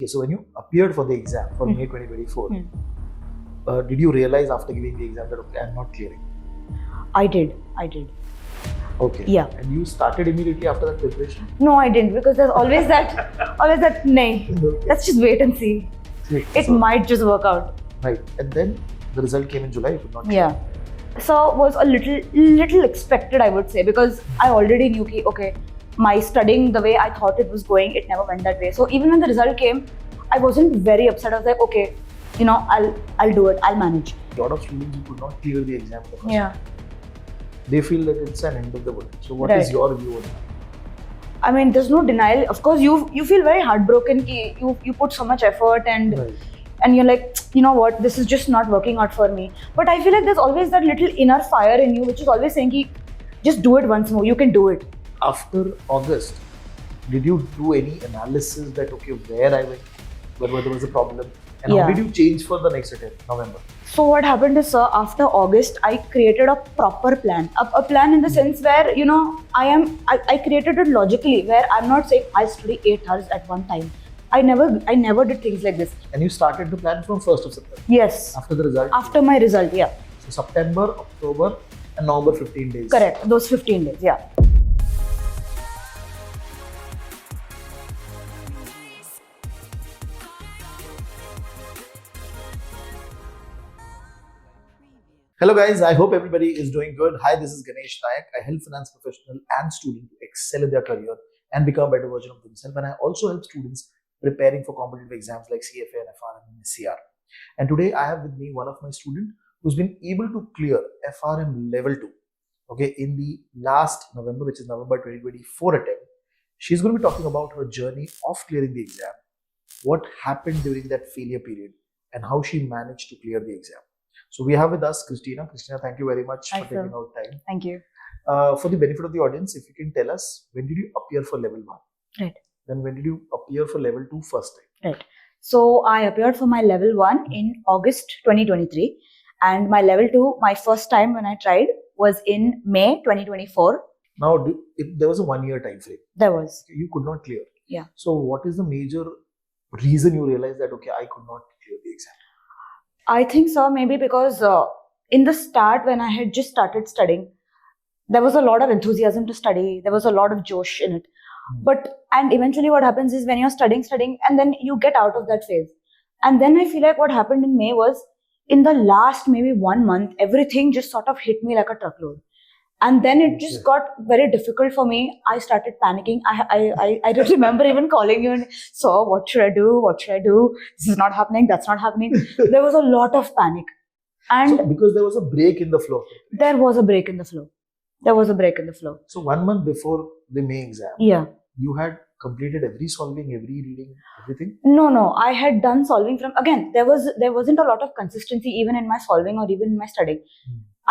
Okay, so when you appeared for the exam for May 2024, did you realize after giving the exam that okay, I'm not clearing? I did. Okay. Yeah. And you started immediately after that preparation? No, I didn't, because there's always that, nay, Okay. let's just wait and see. Okay, It so- might just work out. Right. And then the result came in July, you could not clear. Yeah. So was a little expected, I would say, because I already knew okay, my studying the way I thought it was going, it never went that way. So even when the result came, I wasn't very upset. I was like, okay, I'll do it, I'll manage. A lot of students who could not clear the exam the first Yeah. time, they feel that it's an end of the world. So what is Right. your view on that? I mean, there's no denial. Of course, you feel very heartbroken. You put so much effort and you're like, you know what, this is just not working out for me. But I feel like there's always that little inner fire in you which is always saying, ki, just do it once more. You can do it. After August, did you do any analysis that okay, where I went, where there was a problem, and Yeah. how did you change for the next attempt, November? So what happened is, sir, after August, I created a proper plan. A plan in the sense where, I created it logically, where I'm not saying I'll study 8 hours at one time. I never did things like this. And you started the plan from 1st of September, Yes. after the result? After my result, yeah. So September, October, and November 15 days. Correct. Those 15 days, yeah. Hello guys, I hope everybody is doing good. Hi, this is Ganesh Nayak. I help finance professional and student to excel in their career and become a better version of themselves. And I also help students preparing for competitive exams like CFA and FRM and SCR. And today I have with me one of my students who's been able to clear FRM level 2. Okay, in the last November, which is November 2024 attempt. She's going to be talking about her journey of clearing the exam, what happened during that failure period, and how she managed to clear the exam. So we have with us Christina. Christina, thank you very much Hi, for sir. taking out time. Thank you. For the benefit of the audience, if you can tell us, when did you appear for level 1? Right. Then when did you appear for level 2 first time? Right. So I appeared for my level 1 in August 2023, and my level 2, my first time when I tried, was in May 2024. Now, there was a 1-year time frame. There was. You could not clear. Yeah. So what is the major reason you realized that, okay, I could not clear the exam? I think so, maybe because in the start, when I had just started studying, there was a lot of enthusiasm to study. There was a lot of josh in it. And eventually what happens is when you're studying, and then you get out of that phase. And then I feel like what happened in May was, in the last maybe 1 month, everything just sort of hit me like a truckload. And then it just got very difficult for me. I started panicking. I don't remember even calling you and, so what should I do? What should I do? This is not happening. That's not happening. There was a lot of panic. And So because there was a break in the flow. there was a break in the flow. So 1 month before the May exam, Yeah. you had completed every solving, every reading, everything? No. I had done solving from, again, there wasn't a lot of consistency even in my solving or even in my studying.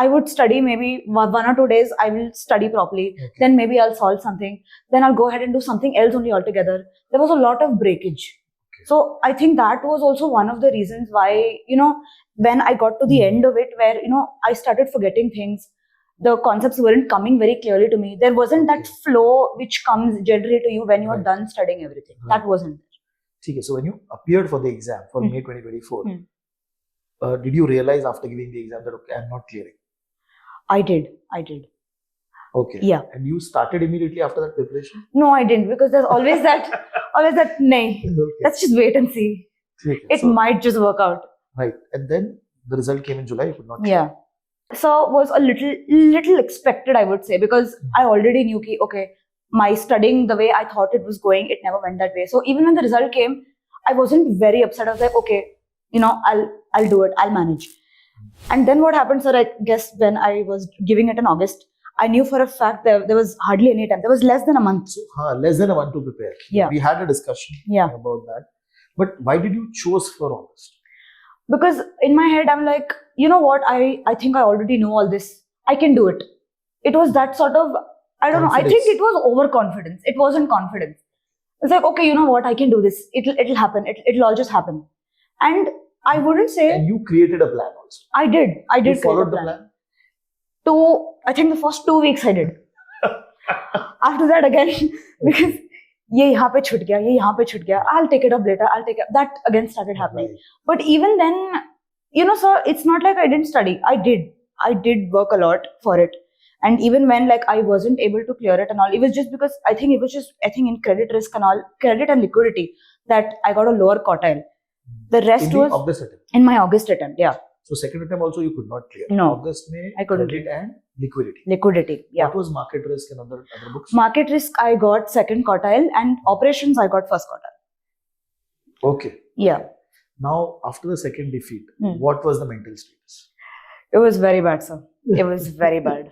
I would study maybe 1 or 2 days, I will study properly. Okay. Then maybe I'll solve something. Then I'll go ahead and do something else only altogether. There was a lot of breakage. Okay. So I think that was also one of the reasons why, when I got to the end of it, where, I started forgetting things. The concepts weren't coming very clearly to me. There wasn't that flow which comes generally to you when you're Right. done studying everything. Right. That wasn't there. Okay, so when you appeared for the exam for May 2024, did you realize after giving the exam that okay, I'm not clearing? I did. Okay. Yeah. And you started immediately after that preparation? No, I didn't, because there's always that, nay, Okay. let's just wait and see. Okay, It so- might just work out. Right. And then the result came in July, you could not clear. Yeah. So was a little expected, I would say, because I already knew, okay, my studying the way I thought it was going, it never went that way. So even when the result came, I wasn't very upset. I was like, okay, I'll do it, I'll manage. And then what happened, sir, I guess when I was giving it in August, I knew for a fact that there was hardly any time. There was less than a month. So less than a month to prepare. Yeah. We had a discussion Yeah. about that. But why did you choose for August? Because in my head, I'm like, you know what, I think I already know all this. I can do it. It was that sort of, I don't know, I think it was overconfidence. It wasn't confidence. It's like, okay, you know what, I can do this. It'll happen. It'll all just happen. And I wouldn't say... And you created a plan also. I did. You followed the plan? I think the first 2 weeks I did. After that again, because ये यहाँ पे छूट गया, ये यहाँ पे छूट गया. I'll take it up later. I'll take it. That again started happening. Right. But even then, sir, it's not like I didn't study. I did work a lot for it. And even when like I wasn't able to clear it and all, it was just because I think in credit risk and all, credit and liquidity, that I got a lower quartile. The rest In the was August attempt. in my August attempt. Yeah, So second attempt also you could not clear. No. August में I couldn't credit and liquidity. liquidity. Yeah. What was market risk and other books? Market risk I got second quartile, and operations I got first quartile. Okay. Yeah, Now after the second defeat, Hmm. what was the mental status? it was very bad, sir. It was very bad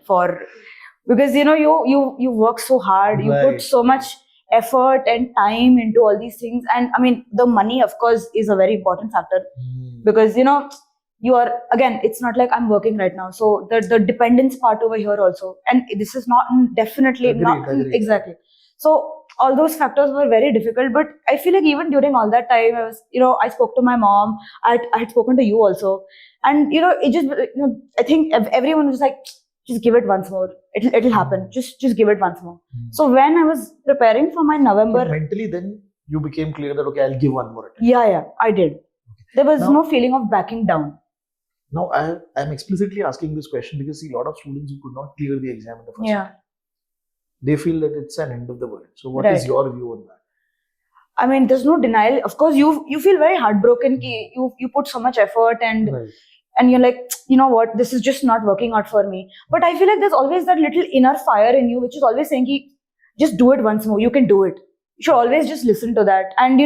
because you work so hard, you Right. put so much effort and time into all these things, and I mean the money of course is a very important factor, because you are, again, it's not like I'm working right now, so the dependence part over here also, and this is not definitely not Agreed. exactly. So all those factors were very difficult, but I feel like even during all that time I was, I spoke to my mom. I had spoken to you also, and it just, I think everyone was like, just give it once more, it'll happen, just give it once more. So when I was preparing for my November, But mentally then you became clear that okay, I'll give one more attempt. yeah, I did. There was Now- no feeling of backing down. Now I'm explicitly asking this question because see, a lot of students who could not clear the exam in the first Yeah. attempt, they feel that it's an end of the world. So what is Right. your view on that? I mean, there's no denial. Of course, you feel very heartbroken. Ki you put so much effort, and Right. you're like, you know what, this is just not working out for me. But I feel like there's always that little inner fire in you which is always saying, ki, just do it once more. You can do it. You should always just listen to that. And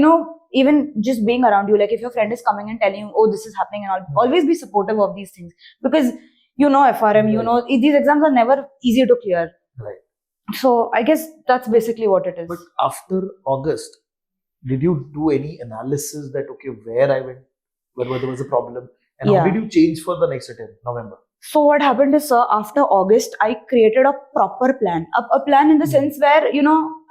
even just being around you, like if your friend is coming and telling you, oh, this is happening and all, always be supportive of these things, because FRM, Right. these exams are never easy to clear. Right. So I guess that's basically what it is. But after August, did you do any analysis that okay, where I went, where there was a problem, and Yeah. how did you change for the next attempt, November? So what happened is, sir, after August, I created a proper plan. A plan in the sense where,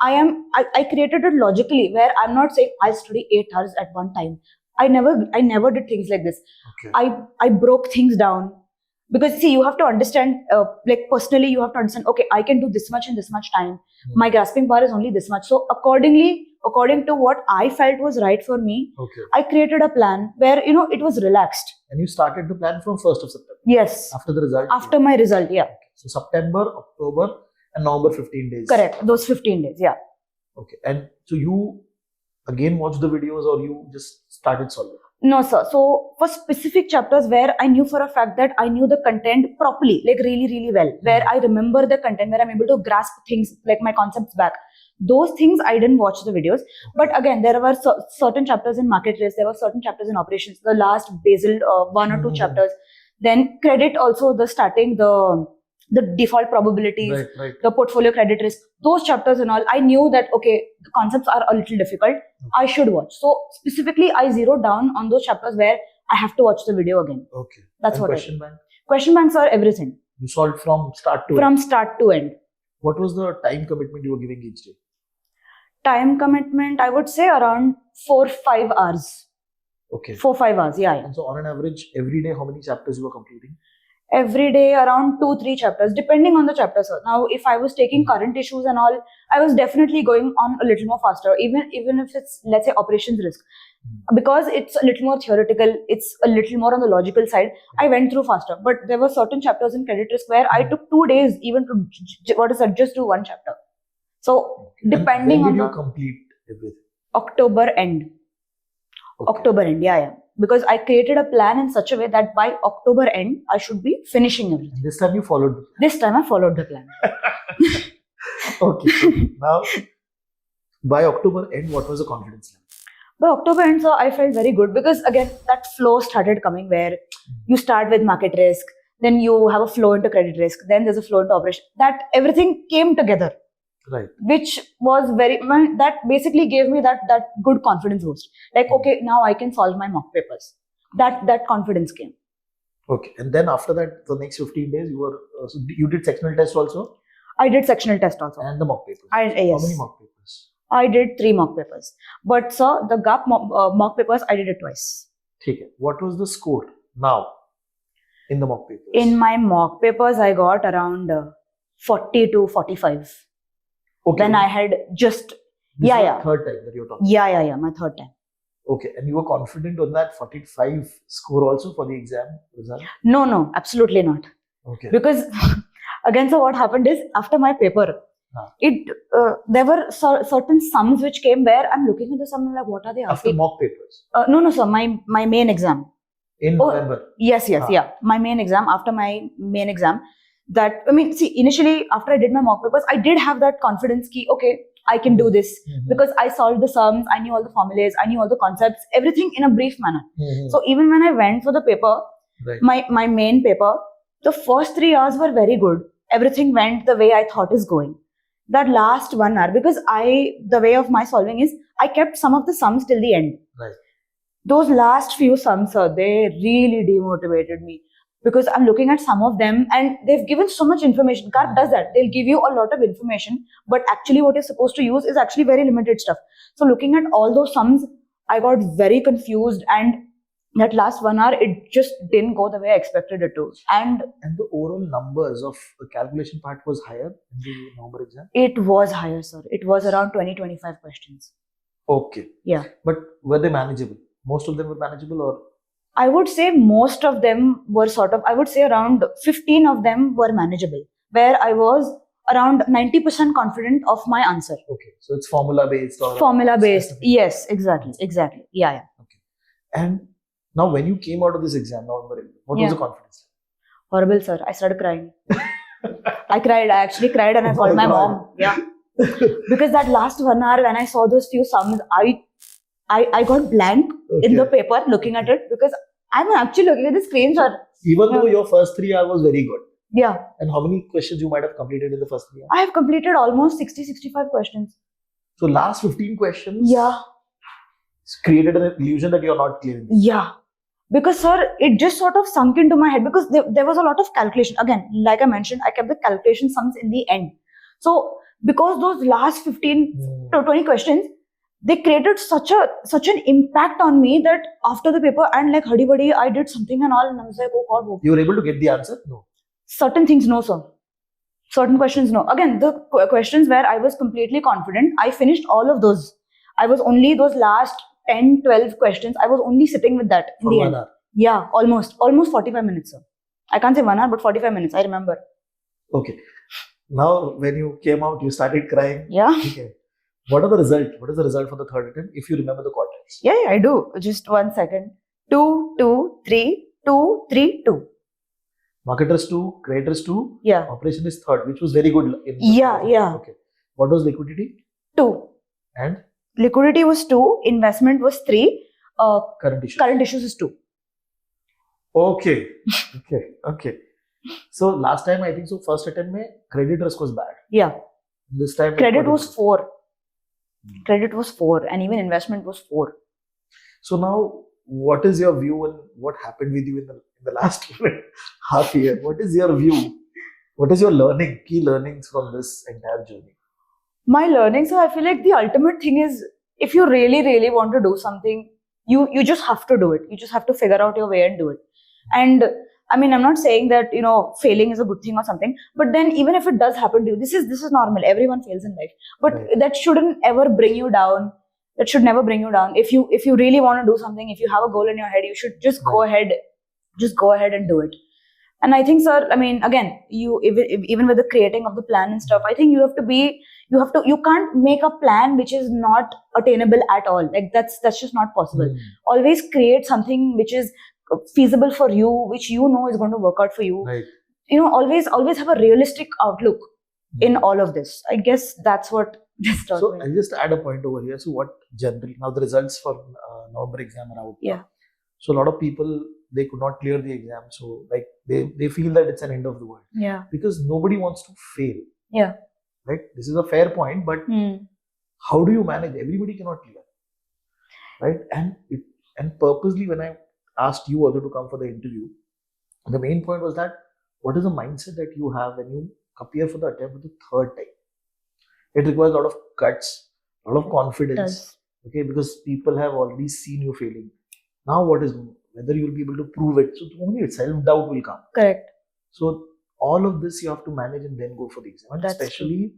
I created it logically, where I'm not saying I study 8 hours at one time. I never did things like this. Okay. I broke things down, because see, you have to understand, like personally, you have to understand, okay, I can do this much in this much time. My grasping power is only this much. So according to what I felt was right for me, Okay. I created a plan where, it was relaxed. And you started the plan from 1st of September Yes. after the result. After my result, yeah. So September, October, and November 15 days. Correct. Those 15 days, yeah. Okay. And so you again watched the videos or you just started solving? No, sir. So for specific chapters where I knew for a fact that I knew the content properly, like really, really well, where I remember the content, where I'm able to grasp things, like my concepts back, those things I didn't watch the videos. But again, there were certain chapters in market risk, there were certain chapters in operations, the last Basel 1 or 2 chapters, then credit also, the starting, the default probabilities, Right. the portfolio credit risk, those chapters and all, I knew that, okay, the concepts are a little difficult, I should watch. So specifically, I zeroed down on those chapters where I have to watch the video again. Okay. That's And what I question did. bank? Question banks are everything, You solved from start to from end. start to end. What was the time commitment you were giving each day? Time commitment, I would say around 4-5 hours. Okay. 4-5 hours, yeah. And so on an average, every day, how many chapters you were completing? Every day around 2-3 chapters, depending on the chapter, sir. Now, if I was taking current issues and all, I was definitely going on a little more faster, even if it's, let's say, operations risk. Because it's a little more theoretical, it's a little more on the logical side, I went through faster. But there were certain chapters in credit risk where I took 2 days even to, just do one chapter. So, And depending when on did you the complete everything? October end. Okay. October end, yeah. Because I created a plan in such a way that by October end, I should be finishing everything. And this time you followed the This time I followed the plan. plan. Okay. So now, by October end, what was the confidence level? By October end, so I felt very good, because again, that flow started coming where you start with market risk, then you have a flow into credit risk, then there's a flow into operation. That everything came together, Right. which was that basically gave me that good confidence boost. Like, okay, now I can solve my mock papers. That confidence came. Okay. And then after that, the next 15 days, you were so you did sectional test also I did sectional test also. and the mock papers. Yes. How many mock papers? I did 3 mock papers. But sir, the GAP mock papers, I did it twice. Okay. What was the score now in the mock papers? In my mock papers, I got around 40 to 45. okay. When I had just This Yeah, is yeah. the third time that you're talking. Yeah, my third time. Okay, and you were confident on that 45 score also for the exam result? No, absolutely not. Okay. Because again, so what happened is after my paper, Huh. there were certain sums which came where I'm looking at the sum, I'm like, what are they After asking? mock papers No, sir, my main exam. in Oh, November. Yes, Ah. yeah. My main exam, after my main exam, that, I mean, see, initially after I did my mock papers, I did have that confidence key, okay, I can do this Mhm. because I solved the sums, I knew all the formulas, I knew all the concepts, everything in a brief manner. Mhm. So even when I went for the paper, Right. my main paper, the first 3 hours were very good. Everything went the way I thought is going. That last 1 hour, because the way of my solving is, I kept some of the sums till the end. Right. Those last few sums, sir, they really demotivated me because I'm looking at some of them and they've given so much information. CARP does that. They'll give you a lot of information, but actually what you're supposed to use is actually very limited stuff. So looking at all those sums, I got very confused, and that last 1 hour, it just didn't go the way I expected it to. And And the overall numbers of the calculation part was higher in the November exam? it was higher, sir. It was around 20-25 questions. Okay. Yeah. But were they manageable? Most of them were manageable, or? I would say most of them were I would say around 15 of them were manageable, where I was around 90% confident of my answer. Okay. So it's formula based or? Formula based. specific? Yes, exactly. Yeah. And now when you came out of this exam, November, what Yeah. was the confidence? Horrible, sir. I started crying. I cried. I actually cried and I Oh called my my God. mom. Yeah. Because that last 1 hour when I saw those few sums, I got blank in the Okay. paper looking at it because I'm actually looking at the screen, sir. Even though Yeah. your first 3 hours was very good. Yeah. And how many questions you might have completed in the first 3 hours? I have completed almost 60-65 questions. So last 15 questions Yeah. created an illusion that you're not clearing. Yeah. Because, sir, it just sort of sunk into my head because there was a lot of calculation. Again, like I mentioned, I kept the calculation sums in the end. So, because those last 15 to 20 questions, they created such an impact on me that after the paper, and like hurdy buddy, I did something and all, and I was like, oh God, You were able to get the answer? No. certain things, no, sir. Certain questions, no. Again, the questions where I was completely confident, I finished all of those. I was only those last 10-12 questions, I was only sitting with that in For the 1 end. hour. Yeah, almost 45 minutes, sir. I can't say 1 hour, but 45 minutes, I remember. Okay. Now, when you came out, you started crying. Yeah. Okay. What are the result? What is the result for the third attempt? If you remember the quartiles. Yeah, I do. Just 1 second. 2, 2, 3, 2, 3, 2. Marketers 2, creators 2, Yeah. operation is third, which was very good. In Yeah. Okay. What was liquidity 2. and Liquidity was 2. Investment was 3. current issues? Current issues is 2. Okay. Okay. So last time, I think so, first attempt, credit risk was bad. Yeah. This time, Credit what was is it? 4. Credit was 4. And even investment was 4. So now, what is your view on what happened with you in the last half year? What is your view? What is your key learnings from this entire journey? My learning, so I feel like the ultimate thing is, if you really, really want to do something, you just have to do it. You just have to figure out your way and do it. And I mean, I'm not saying that, failing is a good thing or something, but then even if it does happen to you, this is normal. Everyone fails in life. But Right. that shouldn't ever bring you down. That should never bring you down. If you really want to do something, if you have a goal in your head, you should just go ahead and do it. And I think, sir, I mean, again, even with the creating of the plan and stuff, I think you can't make a plan which is not attainable at all. Like that's just not possible. Always create something which is feasible for you, which is going to work out for you. Right. Always have a realistic outlook in all of this. I guess that's what this taught So me. I'll just add a point over here. So what generally, now the results for November exam are out. Yeah. So a lot of people, they could not clear the exam. So like they feel that it's an end of the world Yeah. because nobody wants to fail. Yeah. Right. This is a fair point, but how do you manage? Everybody cannot clear. Right. And purposely when I asked you also to come for the interview, the main point was that what is the mindset that you have when you appear for the attempt for the third time? It requires a lot of guts, a lot of confidence. Does. Okay, because people have already seen you failing. Now what is whether you will be able to prove it? So only self-doubt will come. Correct. So all of this you have to manage and then go for the exam. And That's especially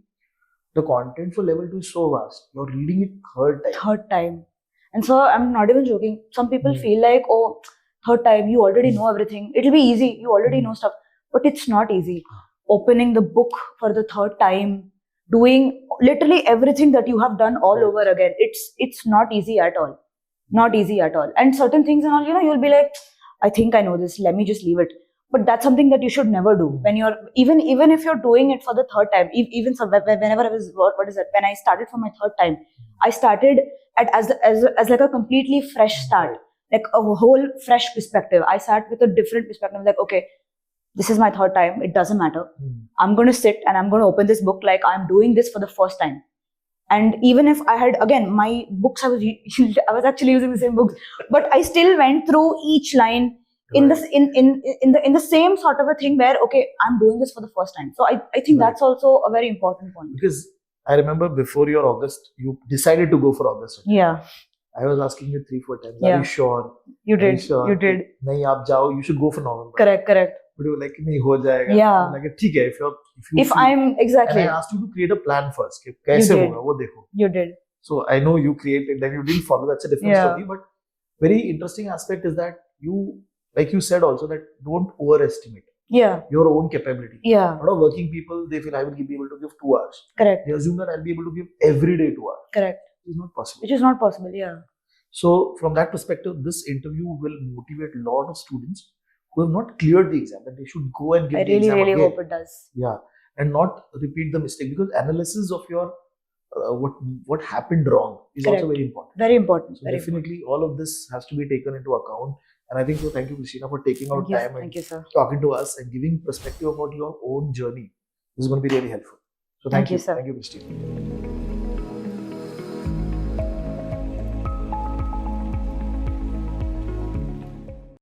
the content for level 2 is so vast. You're reading it third time. Third time. And so I'm not even joking. Some people Hmm. feel like, oh, third time, you already know everything. It'll be easy. You already know stuff. But it's not easy. Opening the book for the third time, doing literally everything that you have done all Right. over again. It's not easy at all. Not easy at all. And certain things and all, you'll be like, I think I know this. Let me just leave it. But that's something that you should never do when you're even if you're doing it for the third time. Even so, whenever I was what is it? When I started for my third time, I started as like a completely fresh start, like a whole fresh perspective. I sat with a different perspective. Like, okay, this is my third time. It doesn't matter. Hmm. I'm going to sit and I'm going to open this book like I'm doing this for the first time. And even if I had, again, my books, I was actually using the same books, but I still went through each line in Right. this in the same sort of a thing where, okay, I'm doing this for the first time. So I think Right. that's also a very important point. Because I remember before your August, you decided to go for August. Yeah, I was asking you 3-4 times. Yeah. Are you sure? you Are did. sure? You did. Nahi, aap jao. You should go for November. Correct. But you were like, nahi, ho jayega. Yeah. I'm like, ठीक है. If you If feel- I'm and exactly, I asked you to create a plan first. कि कैसे did. होगा वो देखो. you did. So I know you created, then you didn't follow. That's a different Yeah. story. But very interesting aspect is that you, like you said also, that don't overestimate Yeah, your own capability. yeah, A lot of working people, they feel I will be able to give 2 hours. correct, They assume that I'll be able to give every day 2 hours. correct. It is not possible. Which is not possible. Yeah, So from that perspective, this interview will motivate a lot of students who have not cleared the exam, that they should go and give I the exam really again. hope it does. Yeah, and not repeat the mistake, because analysis of your what happened wrong is Correct. also very important. Very important. So Very definitely all of this has to be taken into account. And I think so. Thank you, Christina, for taking out important. time and Thank you, sir. talking to us and giving perspective about your own journey. This is going to be really helpful. So thank Thank you, sir. Thank you, Christina.